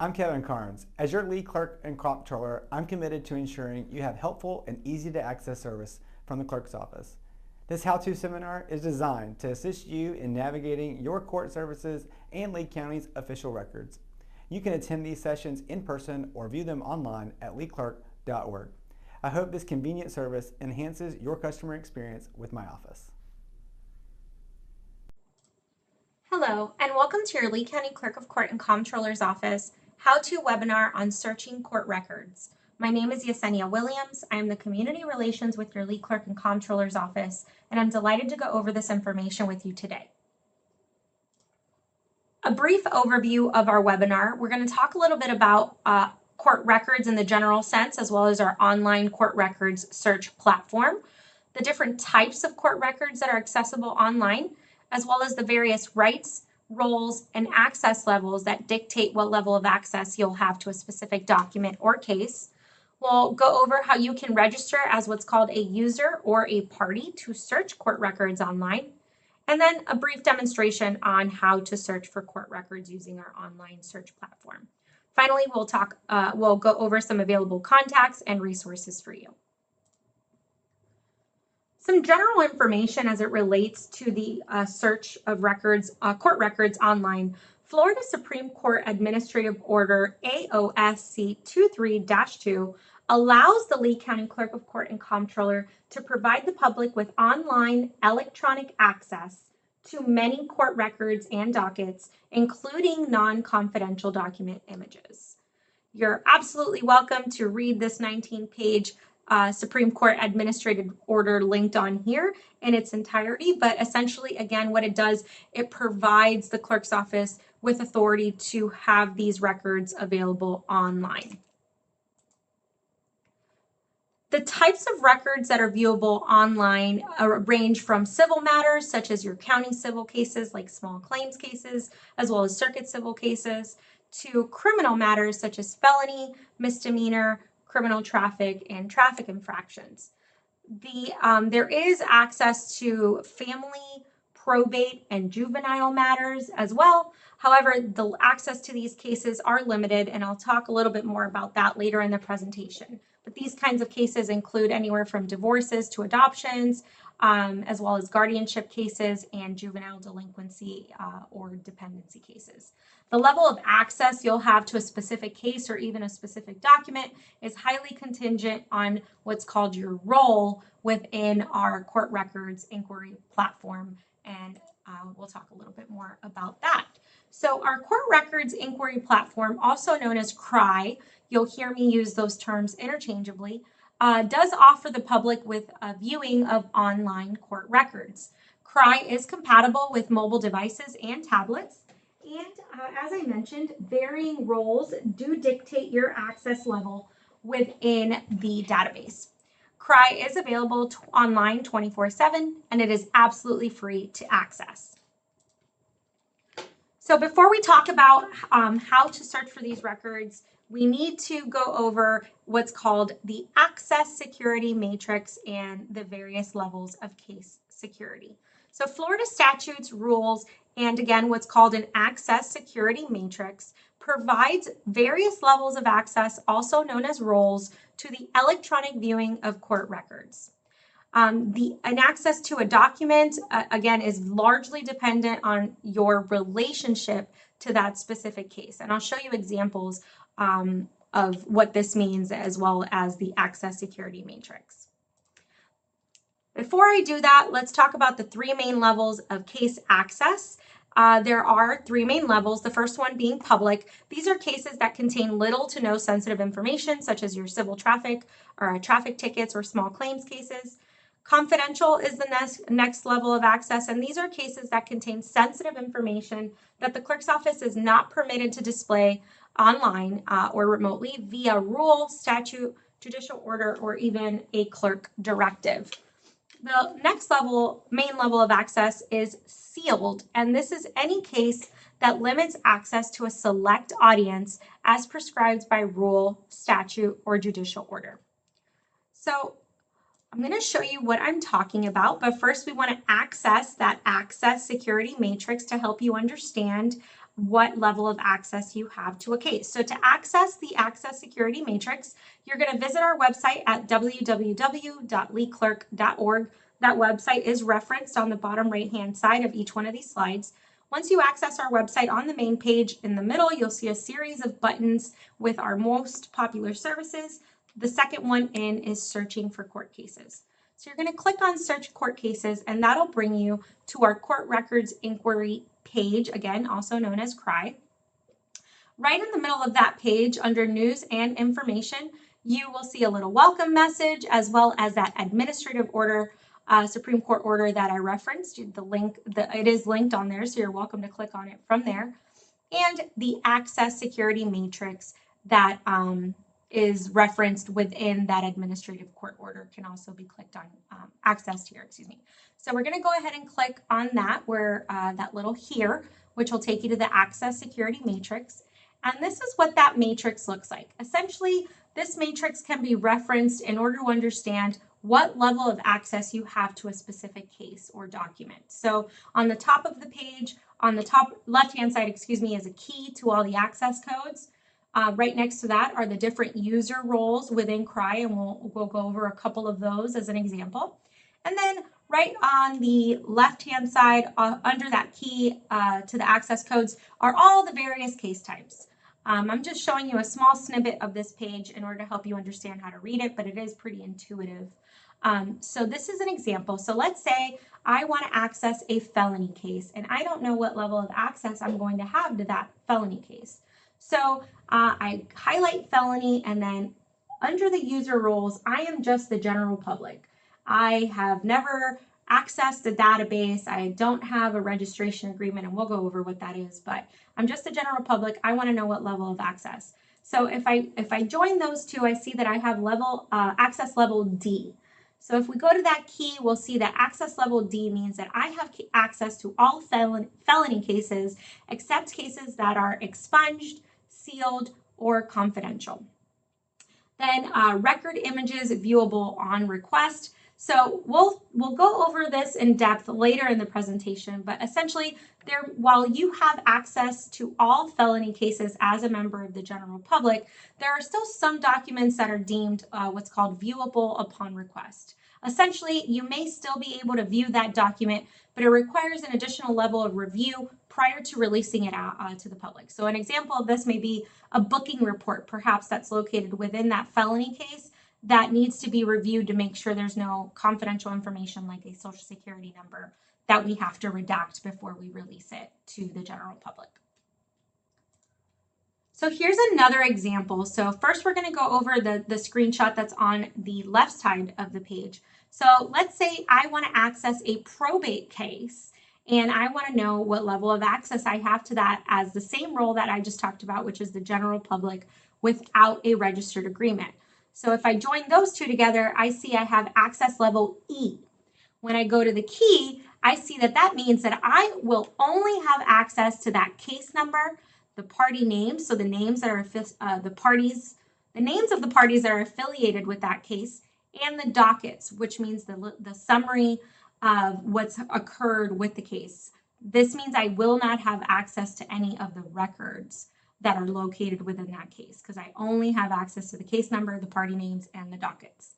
I'm Kevin Carnes. As your lead clerk and comptroller, I'm committed to ensuring you have helpful and easy to access service from the clerk's office. This how-to seminar is designed to assist you in navigating your court services and Lee County's official records. You can attend these sessions in person or view them online at leeclerk.org. I hope this convenient service enhances your customer experience with my office. Hello, and welcome to your Lee County Clerk of Court and Comptroller's Office how-to webinar on searching court records. My name is Yesenia Williams. I am the Community Relations with your Lee Clerk and Comptroller's Office, and I'm delighted to go over this information with you today. A brief overview of our webinar. We're going to talk a little bit about court records in the general sense, as well as our online court records search platform, the different types of court records that are accessible online, as well as the various rights, roles, and access levels that dictate what level of access you'll have to a specific document or case. We'll go over how you can register as what's called a user or a party to search court records online, and then a brief demonstration on how to search for court records using our online search platform. Finally, we'll go over some available contacts and resources for you. Some general information as it relates to the search of records, court records online. Florida Supreme Court Administrative Order AOSC 23-2 allows the Lee County Clerk of Court and Comptroller to provide the public with online electronic access to many court records and dockets, including non-confidential document images. You're absolutely welcome to read this 19-page Supreme Court Administrative Order linked on here in its entirety, but essentially, again, what it does, it provides the clerk's office with authority to have these records available online. The types of records that are viewable online range from civil matters, such as your county civil cases, like small claims cases, as well as circuit civil cases, to criminal matters, such as felony, misdemeanor, criminal traffic, and traffic infractions. There is access to family, probate, and juvenile matters as well. However, the access to these cases are limited, and I'll talk a little bit more about that later in the presentation. But these kinds of cases include anywhere from divorces to adoptions, as well as guardianship cases and juvenile delinquency or dependency cases. The level of access you'll have to a specific case or even a specific document is highly contingent on what's called your role within our court records inquiry platform, and we'll talk a little bit more about that. So our court records inquiry platform, also known as CRY, you'll hear me use those terms interchangeably, does offer the public with a viewing of online court records. CRY is compatible with mobile devices and tablets, and as I mentioned, varying roles do dictate your access level within the database. CRY is available online 24/7, and it is absolutely free to access. So before we talk about how to search for these records, we need to go over what's called the access security matrix and the various levels of case security. So Florida statutes, rules, and again, what's called an access security matrix provides various levels of access, also known as roles, to the electronic viewing of court records. An access to a document, again, is largely dependent on your relationship to that specific case. And I'll show you examples of what this means, as well as the access security matrix. Before I do that, let's talk about the three main levels of case access. There are three main levels, the first one being public. These are cases that contain little to no sensitive information, such as your civil traffic or traffic tickets or small claims cases. Confidential is the next level of access, and these are cases that contain sensitive information that the clerk's office is not permitted to display online or remotely via rule, statute, judicial order, or even a clerk directive. The next main level of access is sealed, and this is any case that limits access to a select audience as prescribed by rule, statute, or judicial order. So I'm going to show you what I'm talking about, but first we want to access that access security matrix to help you understand what level of access you have to a case. So to access the Access Security Matrix, you're going to visit our website at www.leeclerc.org. That website is referenced on the bottom right-hand side of each one of these slides. Once you access our website, on the main page in the middle, you'll see a series of buttons with our most popular services. The second one in is searching for court cases. So you're going to click on search court cases, and that'll bring you to our court records inquiry page, again, also known as CRI. Right in the middle of that page, under news and information, you will see a little welcome message, as well as that administrative order, Supreme Court order that I referenced. The link, it is linked on there, so you're welcome to click on it from there. And the Access Security Matrix that is referenced within that administrative court order can also be clicked on, accessed here, excuse me. So we're going to go ahead and click on that, where that little here, which will take you to the Access Security Matrix. And this is what that matrix looks like. Essentially, this matrix can be referenced in order to understand what level of access you have to a specific case or document. So on the top of the page, on the top left-hand side, excuse me, is a key to all the access codes. Right next to that are the different user roles within CRI, and we'll go over a couple of those as an example. And then right on the left-hand side, under that key to the access codes, are all the various case types. I'm just showing you a small snippet of this page in order to help you understand how to read it, but it is pretty intuitive. So this is an example. So let's say I want to access a felony case, and I don't know what level of access I'm going to have to that felony case. So I highlight felony, and then under the user roles, I am just the general public. I have never accessed a database. I don't have a registration agreement, and we'll go over what that is, but I'm just the general public. I want to know what level of access. So if I join those two, I see that I have access level D. So if we go to that key, we'll see that access level D means that I have access to all felony cases except cases that are expunged, sealed, or confidential. Then record images viewable on request. So we'll go over this in depth later in the presentation, but essentially while you have access to all felony cases as a member of the general public, there are still some documents that are deemed what's called viewable upon request. Essentially, you may still be able to view that document, but it requires an additional level of review prior to releasing it out to the public. So an example of this may be a booking report, perhaps that's located within that felony case, that needs to be reviewed to make sure there's no confidential information like a social security number that we have to redact before we release it to the general public. So here's another example. So first we're going to go over the screenshot that's on the left side of the page. So let's say I want to access a probate case, and I want to know what level of access I have to that as the same role that I just talked about, which is the general public without a registered agreement. So if I join those two together, I see I have access level E. When I go to the key, I see that that means that I will only have access to that case number, the party names, so the names that are the names of the parties that are affiliated with that case, and the dockets, which means the summary of what's occurred with the case. This means I will not have access to any of the records that are located within that case, because I only have access to the case number, the party names, and the dockets.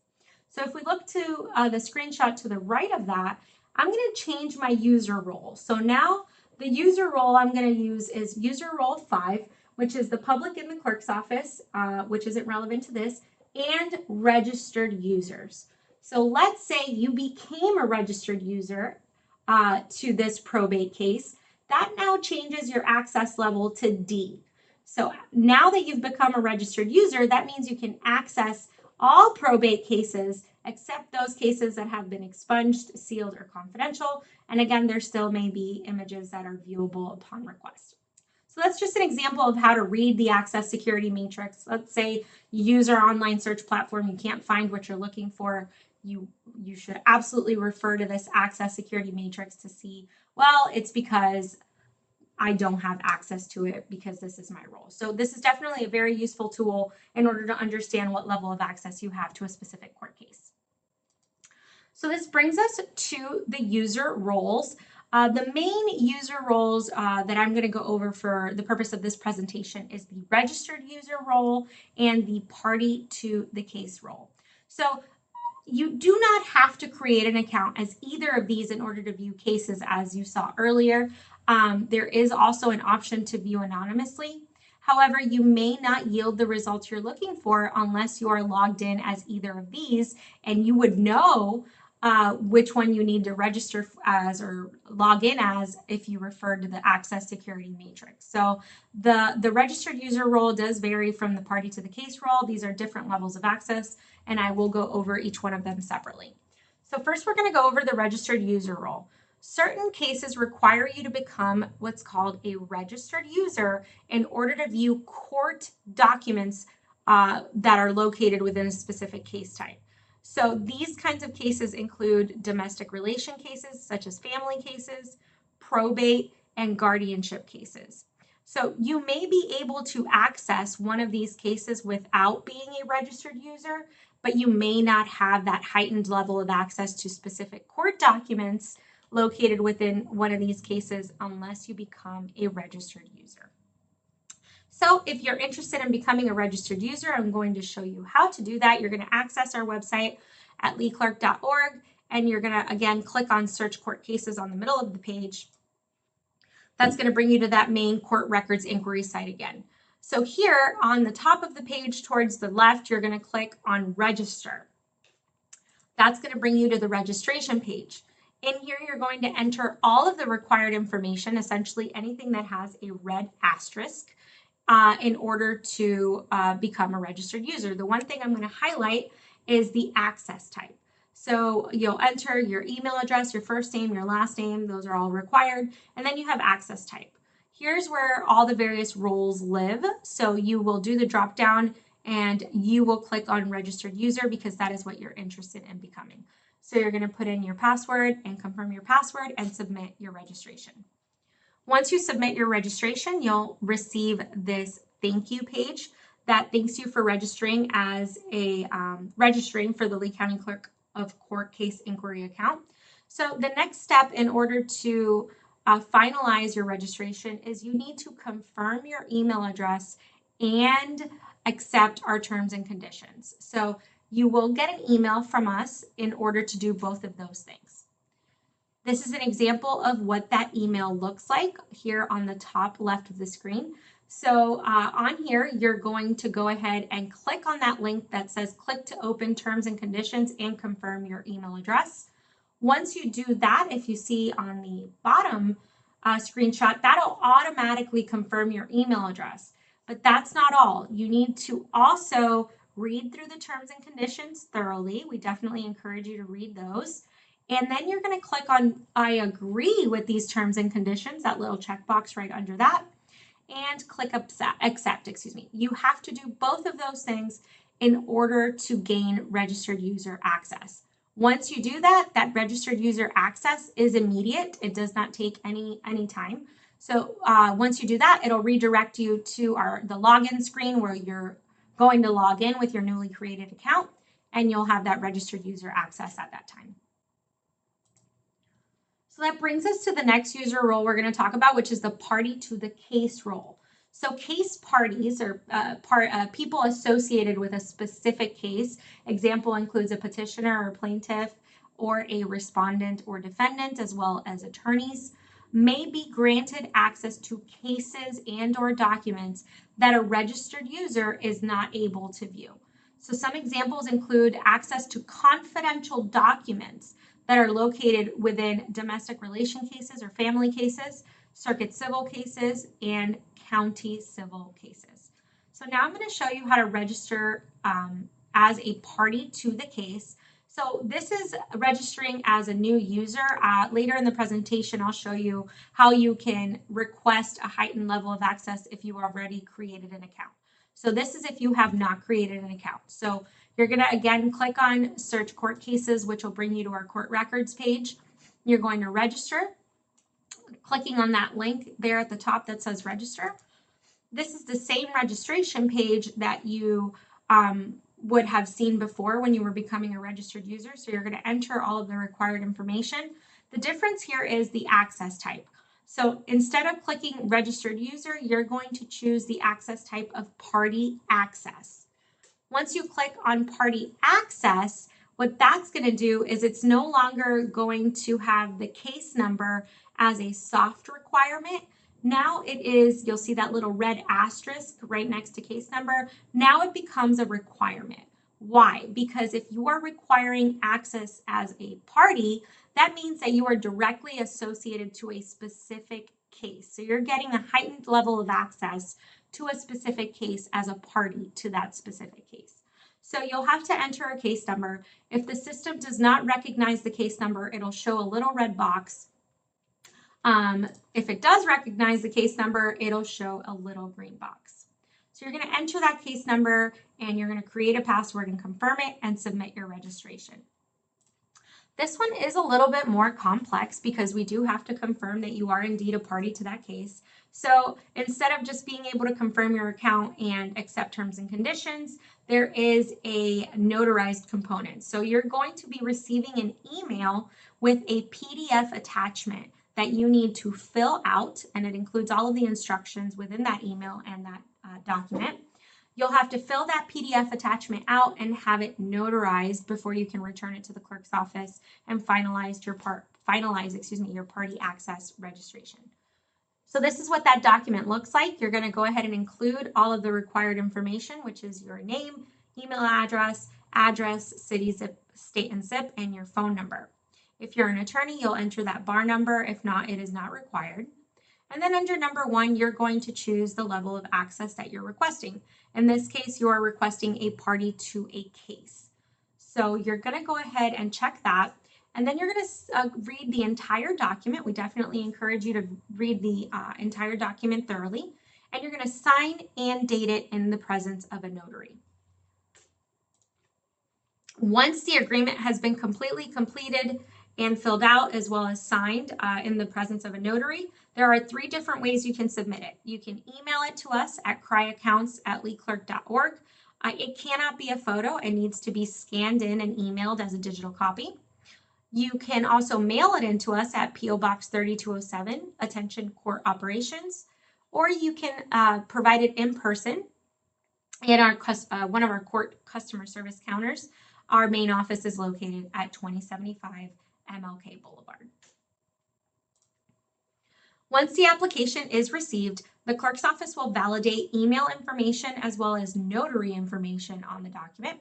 So if we look to the screenshot to the right of that, I'm going to change my user role. So now the user role I'm going to use is user role 5, which is the public in the clerk's office, which isn't relevant to this, and registered users. So let's say you became a registered user to this probate case. That now changes your access level to D. So now that you've become a registered user, that means you can access all probate cases except those cases that have been expunged, sealed, or confidential. And again, there still may be images that are viewable upon request. So that's just an example of how to read the Access Security Matrix. Let's say you use our online search platform, you can't find what you're looking for. You should absolutely refer to this Access Security Matrix to see, well, it's because I don't have access to it because this is my role. So this is definitely a very useful tool in order to understand what level of access you have to a specific court case. So this brings us to the user roles. The main user roles that I'm going to go over for the purpose of this presentation is the registered user role and the party to the case role. So you do not have to create an account as either of these in order to view cases, as you saw earlier. There is also an option to view anonymously. However, you may not yield the results you're looking for unless you are logged in as either of these, and you would know which one you need to register as or log in as if you refer to the access security matrix. So the registered user role does vary from the party to the case role. These are different levels of access, and I will go over each one of them separately. So first, we're going to go over the registered user role. Certain cases require you to become what's called a registered user in order to view court documents that are located within a specific case type. So these kinds of cases include domestic relation cases, such as family cases, probate, and guardianship cases. So you may be able to access one of these cases without being a registered user, but you may not have that heightened level of access to specific court documents located within one of these cases unless you become a registered user. So if you're interested in becoming a registered user, I'm going to show you how to do that. You're going to access our website at leeclerk.org, and you're going to, again, click on Search Court Cases on the middle of the page. That's going to bring you to that main court records inquiry site again. So here on the top of the page towards the left, you're going to click on Register. That's going to bring you to the registration page. In here, you're going to enter all of the required information, essentially anything that has a red asterisk, in order to become a registered user. The one thing I'm going to highlight is the access type. So you'll enter your email address, your first name, your last name, those are all required, and then you have access type. Here's where all the various roles live. So you will do the drop down and you will click on registered user because that is what you're interested in becoming. So you're going to put in your password and confirm your password and submit your registration. Once you submit your registration, you'll receive this thank you page that thanks you for registering as a registering for the Lee County Clerk of Court Case Inquiry account. So the next step in order to finalize your registration is you need to confirm your email address and accept our terms and conditions. So you will get an email from us in order to do both of those things. This is an example of what that email looks like here on the top left of the screen. So on here, you're going to go ahead and click on that link that says click to open terms and conditions and confirm your email address. Once you do that, if you see on the bottom screenshot, that'll automatically confirm your email address. But that's not all. You need to also read through the terms and conditions thoroughly. We definitely encourage you to read those. And then you're going to click on I agree with these terms and conditions, that little checkbox right under that, and click accept. You have to do both of those things in order to gain registered user access. Once you do that, that registered user access is immediate. It does not take any time. So once you do that, it'll redirect you to the login screen where you're going to log in with your newly created account, and you'll have that registered user access at that time. So that brings us to the next user role we're going to talk about, which is the party to the case role. So case parties are people associated with a specific case. Example includes a petitioner or plaintiff or a respondent or defendant, as well as attorneys, may be granted access to cases and or documents that a registered user is not able to view. So some examples include access to confidential documents that are located within domestic relation cases or family cases, circuit civil cases, and county civil cases. So now I'm going to show you how to register as a party to the case. So this is registering as a new user. Later in the presentation, I'll show you how you can request a heightened level of access if you already created an account. So this is if you have not created an account. So you're going to, again, click on Search Court Cases, which will bring you to our court records page. You're going to register, clicking on that link there at the top that says Register. This is the same registration page that you would have seen before when you were becoming a registered user. So you're going to enter all of the required information. The difference here is the access type. So instead of clicking registered user, you're going to choose the access type of party access. Once you click on party access, what that's going to do is it's no longer going to have the case number as a soft requirement. Now it is, you'll see that little red asterisk right next to case number. Now it becomes a requirement. Why? Because if you are requiring access as a party, that means that you are directly associated to a specific case. So you're getting a heightened level of access to a specific case as a party to that specific case. So you'll have to enter a case number. If the system does not recognize the case number, it'll show a little red box. If it does recognize the case number, it'll show a little green box. So you're going to enter that case number and you're going to create a password and confirm it and submit your registration. This one is a little bit more complex because we do have to confirm that you are indeed a party to that case. So instead of just being able to confirm your account and accept terms and conditions, there is a notarized component. So you're going to be receiving an email with a PDF attachment that you need to fill out, and it includes all of the instructions within that email and that document. You'll have to fill that PDF attachment out and have it notarized before you can return it to the clerk's office and finalize your party access registration. So this is what that document looks like. You're going to go ahead and include all of the required information, which is your name, email address, city, zip, state, and zip, and your phone number. If you're an attorney, you'll enter that bar number. If not, it is not required. And then under number 1, you're going to choose the level of access that you're requesting. In this case, you are requesting a party to a case. So you're going to go ahead and check that. And then you're going to read the entire document. We definitely encourage you to read the entire document thoroughly. And you're going to sign and date it in the presence of a notary. Once the agreement has been completely completed and filled out as well as signed in the presence of a notary, there are 3 different ways you can submit it. You can email it to us at cryaccounts@leeclerk.org. It cannot be a photo. It needs to be scanned in and emailed as a digital copy. You can also mail it in to us at P.O. Box 3207, Attention Court Operations, or you can provide it in person at our one of our court customer service counters. Our main office is located at 2075 MLK Boulevard. Once the application is received, the clerk's office will validate email information as well as notary information on the document.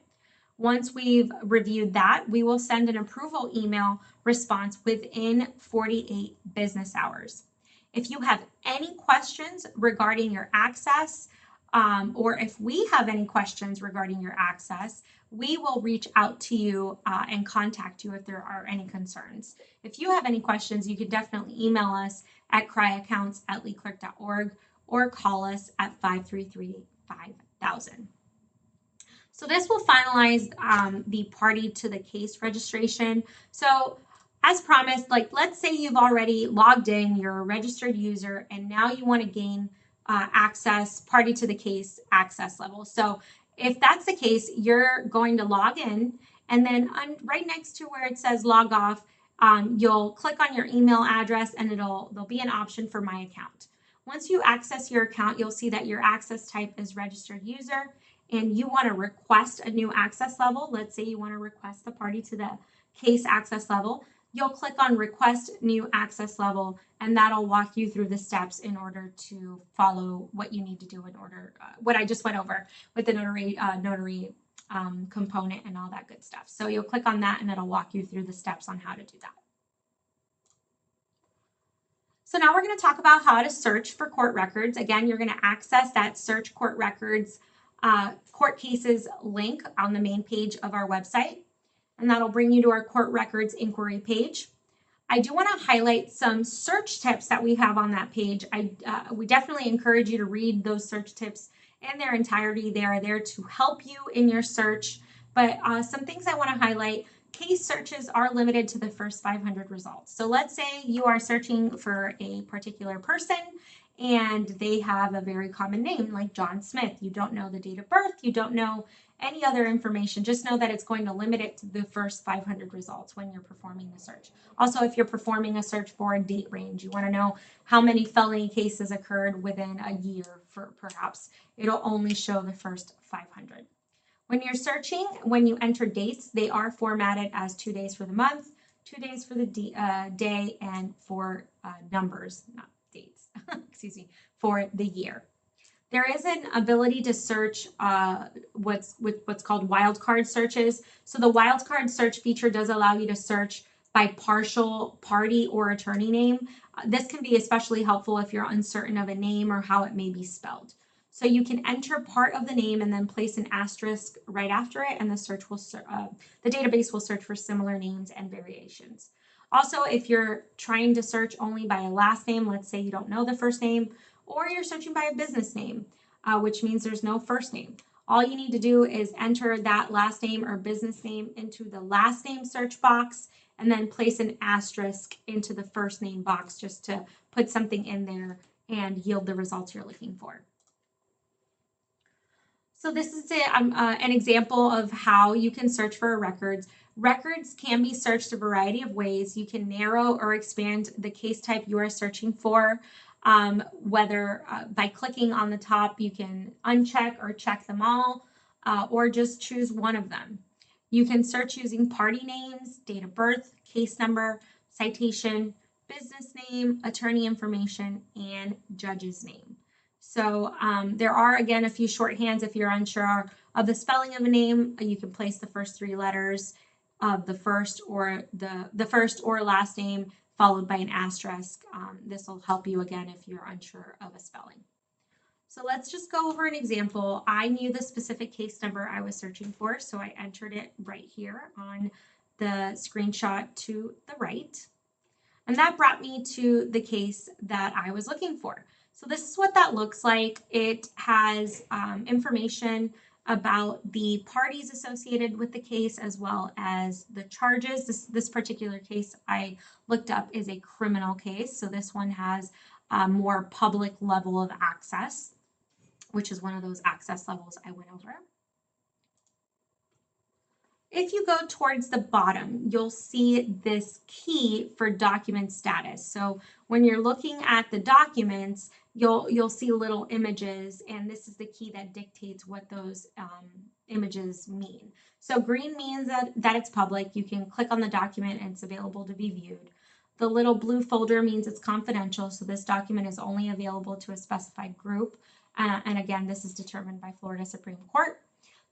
Once we've reviewed that, we will send an approval email response within 48 business hours. If you have any questions regarding your access, or if we have any questions regarding your access, we will reach out to you and contact you if there are any concerns. If you have any questions, you can definitely email us at cryaccounts@leeclerk.org or call us at 533-5000. So this will finalize the party to the case registration. So as promised, like let's say you've already logged in, you're a registered user, and now you want to gain access, party to the case access level. So if that's the case, you're going to log in, and then right next to where it says log off, you'll click on your email address and there'll be an option for my account. Once you access your account, you'll see that your access type is registered user and you want to request a new access level. Let's say you want to request the party to the case access level. You'll click on request new access level and that'll walk you through the steps in order to follow what you need to do in order, what I just went over with the notary component and all that good stuff. So you'll click on that and it'll walk you through the steps on how to do that. So now we're going to talk about how to search for court records. Again, you're going to access that search court records court cases link on the main page of our website, and that'll bring you to our court records inquiry page. I do want to highlight some search tips that we have on that page. We definitely encourage you to read those search tips in their entirety. They are there to help you in your search, but some things I want to highlight. Case searches are limited to the first 500 results. So let's say you are searching for a particular person and they have a very common name like John Smith. You don't know the date of birth, you don't know any other information, just know that it's going to limit it to the first 500 results when you're performing the search. Also, if you're performing a search for a date range, you want to know how many felony cases occurred within a year, for perhaps it'll only show the first 500. When you're searching, when you enter dates, they are formatted as 2 days for the month, 2 days for the day, and for numbers, not dates, excuse me, for the year. There is an ability to search what's called wildcard searches. So the wildcard search feature does allow you to search by partial party or attorney name. This can be especially helpful if you're uncertain of a name or how it may be spelled. So you can enter part of the name and then place an asterisk right after it, and the search will the database will search for similar names and variations. Also, if you're trying to search only by a last name, let's say you don't know the first name, or you're searching by a business name, which means there's no first name. All you need to do is enter that last name or business name into the last name search box and then place an asterisk into the first name box just to put something in there and yield the results you're looking for. So this is an example of how you can search for records. Records can be searched a variety of ways. You can narrow or expand the case type you are searching for, whether by clicking on the top, you can uncheck or check them all, or just choose one of them. You can search using party names, date of birth, case number, citation, business name, attorney information, and judge's name. So there are, again, a few shorthands. If you're unsure of the spelling of a name, you can place the first 3 letters of the first or last name followed by an asterisk. This will help you, again, if you're unsure of a spelling. So let's just go over an example. I knew the specific case number I was searching for, so I entered it right here on the screenshot to the right. And that brought me to the case that I was looking for. So this is what that looks like. It has information about the parties associated with the case as well as the charges. This particular case I looked up is a criminal case. So this one has a more public level of access, which is one of those access levels I went over. If you go towards the bottom, you'll see this key for document status. So when you're looking at the documents, you'll see little images, and this is the key that dictates what those images mean. So green means that it's public. You can click on the document and it's available to be viewed. The little blue folder means it's confidential, so this document is only available to a specified group. And again, this is determined by Florida Supreme Court.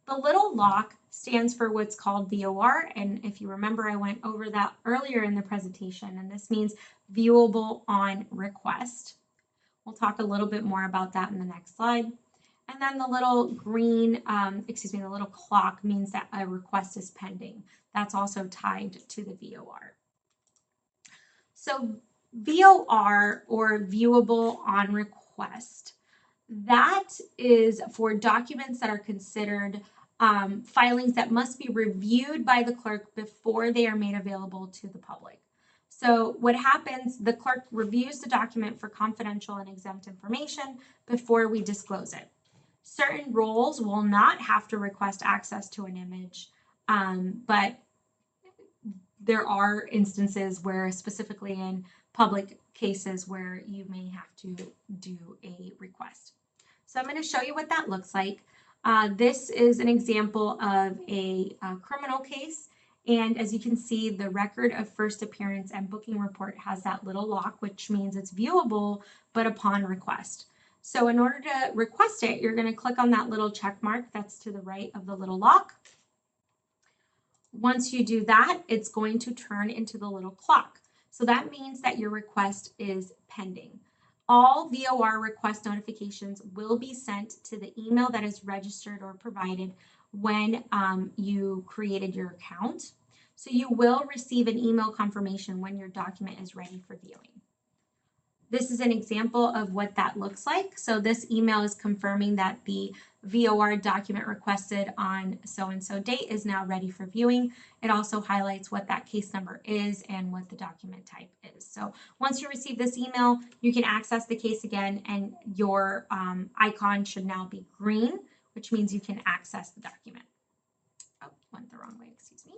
The little lock stands for what's called VOR, and if you remember, I went over that earlier in the presentation, and this means viewable on request. We'll talk a little bit more about that in the next slide. And then the little green, the little clock means that a request is pending. That's also tied to the VOR. So VOR, or viewable on request, that is for documents that are considered filings that must be reviewed by the clerk before they are made available to the public. So what happens, the clerk reviews the document for confidential and exempt information before we disclose it. Certain roles will not have to request access to an image, but there are instances where, specifically in public cases, where you may have to do a request. So I'm going to show you what that looks like. This is an example of a criminal case. And as you can see, the record of first appearance and booking report has that little lock, which means it's viewable, but upon request. So in order to request it, you're going to click on that little check mark that's to the right of the little lock. Once you do that, it's going to turn into the little clock. So that means that your request is pending. All VOR request notifications will be sent to the email that is registered or provided when you created your account. So you will receive an email confirmation when your document is ready for viewing. This is an example of what that looks like. So this email is confirming that the VOR document requested on so-and-so date is now ready for viewing. It also highlights what that case number is and what the document type is. So once you receive this email, you can access the case again, and your icon should now be green, which means you can access the document. Oh, went the wrong way, excuse me.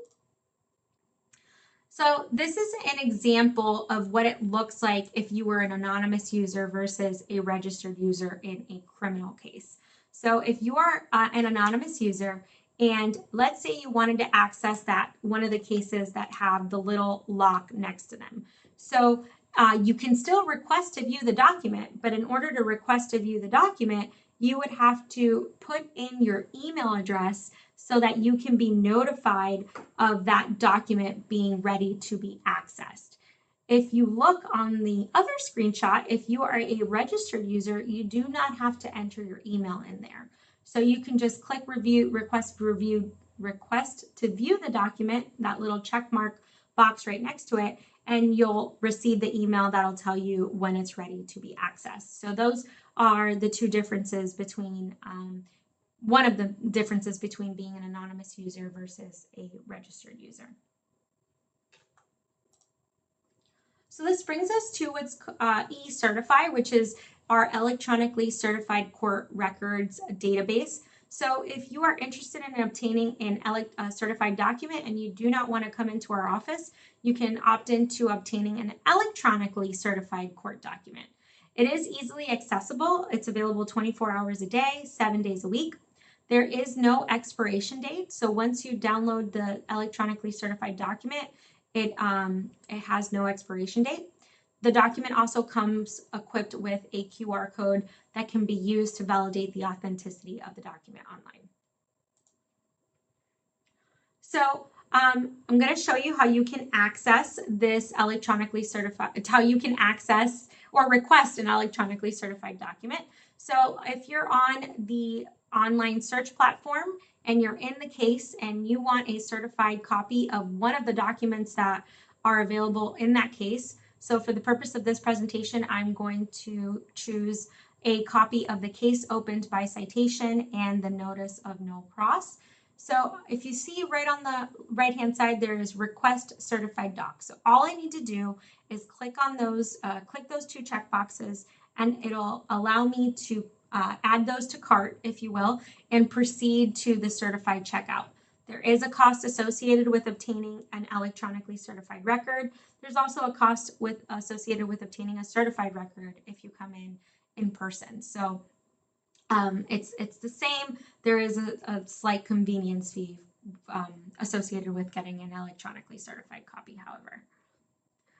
So this is an example of what it looks like if you were an anonymous user versus a registered user in a criminal case. So if you are an anonymous user, and let's say you wanted to access that one of the cases that have the little lock next to them. So you can still request to view the document, but in order to request to view the document, you would have to put in your email address so that you can be notified of that document being ready to be accessed. If you look on the other screenshot, if you are a registered user, you do not have to enter your email in there. So you can just click review, request to view the document, that little check mark box right next to it, and you'll receive the email that'll tell you when it's ready to be accessed. So those are the two differences between one of the differences between being an anonymous user versus a registered user. So this brings us to what's e-Certify, which is our electronically certified court records database. So if you are interested in obtaining a certified document and you do not want to come into our office, you can opt into obtaining an electronically certified court document. It is easily accessible. It's available 24 hours a day, 7 days a week. There is no expiration date. So once you download the electronically certified document, it has no expiration date. The document also comes equipped with a QR code that can be used to validate the authenticity of the document online. So I'm going to show you how you can access this electronically certified, how you can access or request an electronically certified document. So if you're on the online search platform and you're in the case and you want a certified copy of one of the documents that are available in that case. So for the purpose of this presentation, I'm going to choose a copy of the case opened by citation and the notice of no pros. So if you see right on the right-hand side, there is request certified doc. So all I need to do is click on those, click those two check boxes, and it'll allow me to add those to cart, if you will, and proceed to the certified checkout. There is a cost associated with obtaining an electronically certified record. There's also a cost associated with obtaining a certified record if you come in person. So it's the same. There is a slight convenience fee associated with getting an electronically certified copy, however.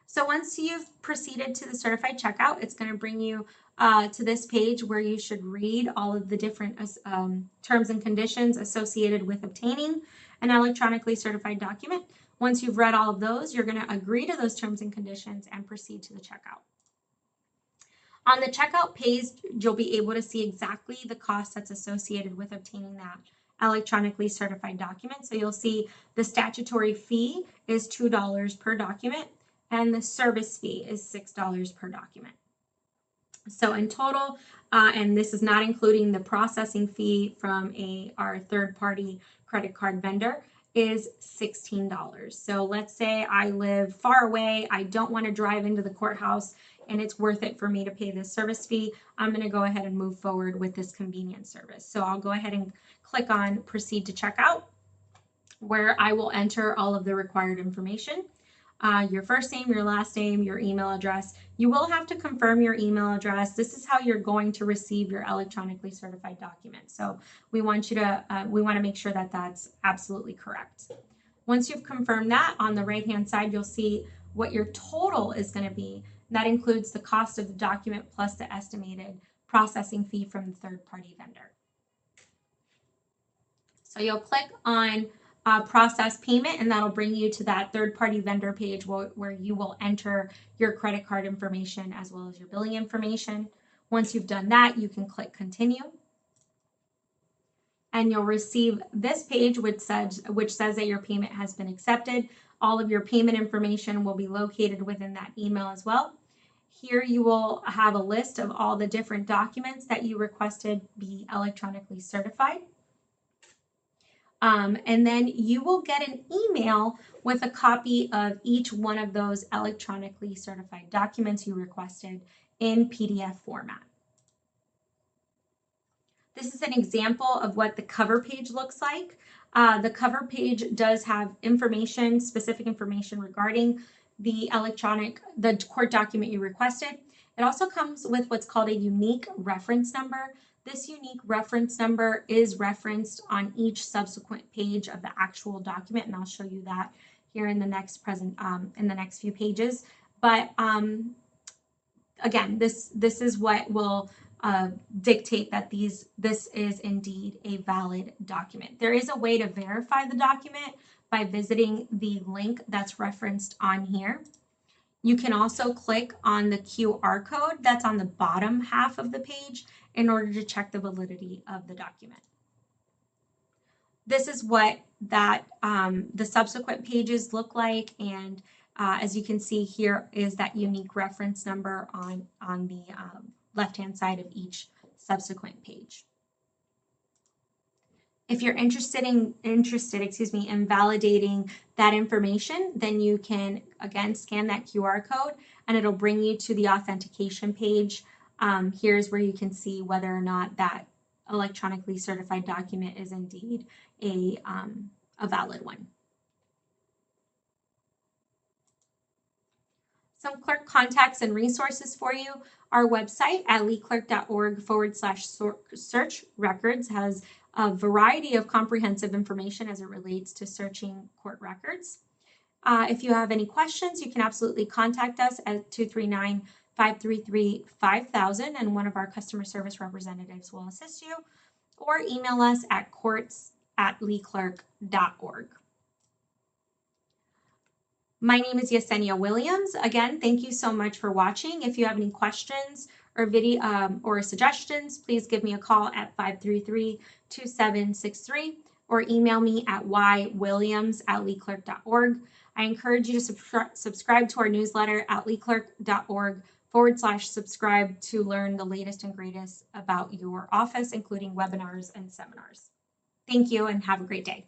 So once you've proceeded to the certified checkout, it's going to bring you to this page where you should read all of the different terms and conditions associated with obtaining an electronically certified document. Once you've read all of those, you're going to agree to those terms and conditions and proceed to the checkout. On the checkout page, you'll be able to see exactly the cost that's associated with obtaining that electronically certified document. So you'll see the statutory fee is $2 per document, and the service fee is $6 per document. So in total, and this is not including the processing fee from our third-party credit card vendor, is $16. So let's say I live far away, I don't want to drive into the courthouse, and it's worth it for me to pay this service fee. I'm going to go ahead and move forward with this convenience service. So I'll go ahead and click on Proceed to Checkout, where I will enter all of the required information. Your first name, your last name, your email address. You will have to confirm your email address. This is how you're going to receive your electronically certified document. So we want to make sure that that's absolutely correct. Once you've confirmed that, on the right-hand side, you'll see what your total is going to be. That includes the cost of the document plus the estimated processing fee from the third-party vendor. So you'll click on process payment, and that'll bring you to that third-party vendor page where you will enter your credit card information as well as your billing information. Once you've done that, you can click continue, and you'll receive this page which says that your payment has been accepted. All of your payment information will be located within that email as well. Here you will have a list of all the different documents that you requested be electronically certified. And then you will get an email with a copy of each one of those electronically certified documents you requested in PDF format. This is an example of what the cover page looks like. The cover page does have information, specific information regarding the court document you requested. It also comes with what's called a unique reference number. This unique reference number is referenced on each subsequent page of the actual document, and I'll show you that here in the next few pages. But again, this is what will dictate that this is indeed a valid document. There is a way to verify the document by visiting the link that's referenced on here. You can also click on the QR code that's on the bottom half of the page in order to check the validity of the document. This is what the subsequent pages look like, and as you can see here is that unique reference number on the left-hand side of each subsequent page. If you're interested in validating that information, then you can again scan that QR code and it'll bring you to the authentication page. Here's where you can see whether or not that electronically certified document is indeed a valid one. Some clerk contacts and resources for you. Our website at leeclerk.org/search records has a variety of comprehensive information as it relates to searching court records. If you have any questions, you can absolutely contact us at 239-533-5000 and one of our customer service representatives will assist you, or email us at courts@leeclerk.org. My name is Yesenia Williams. Again, thank you so much for watching. If you have any questions or or suggestions, please give me a call at 533-2763 or email me at ywilliams@leeclerk.org. I encourage you to subscribe to our newsletter at leeclerk.org/subscribe to learn the latest and greatest about your office, including webinars and seminars. Thank you and have a great day.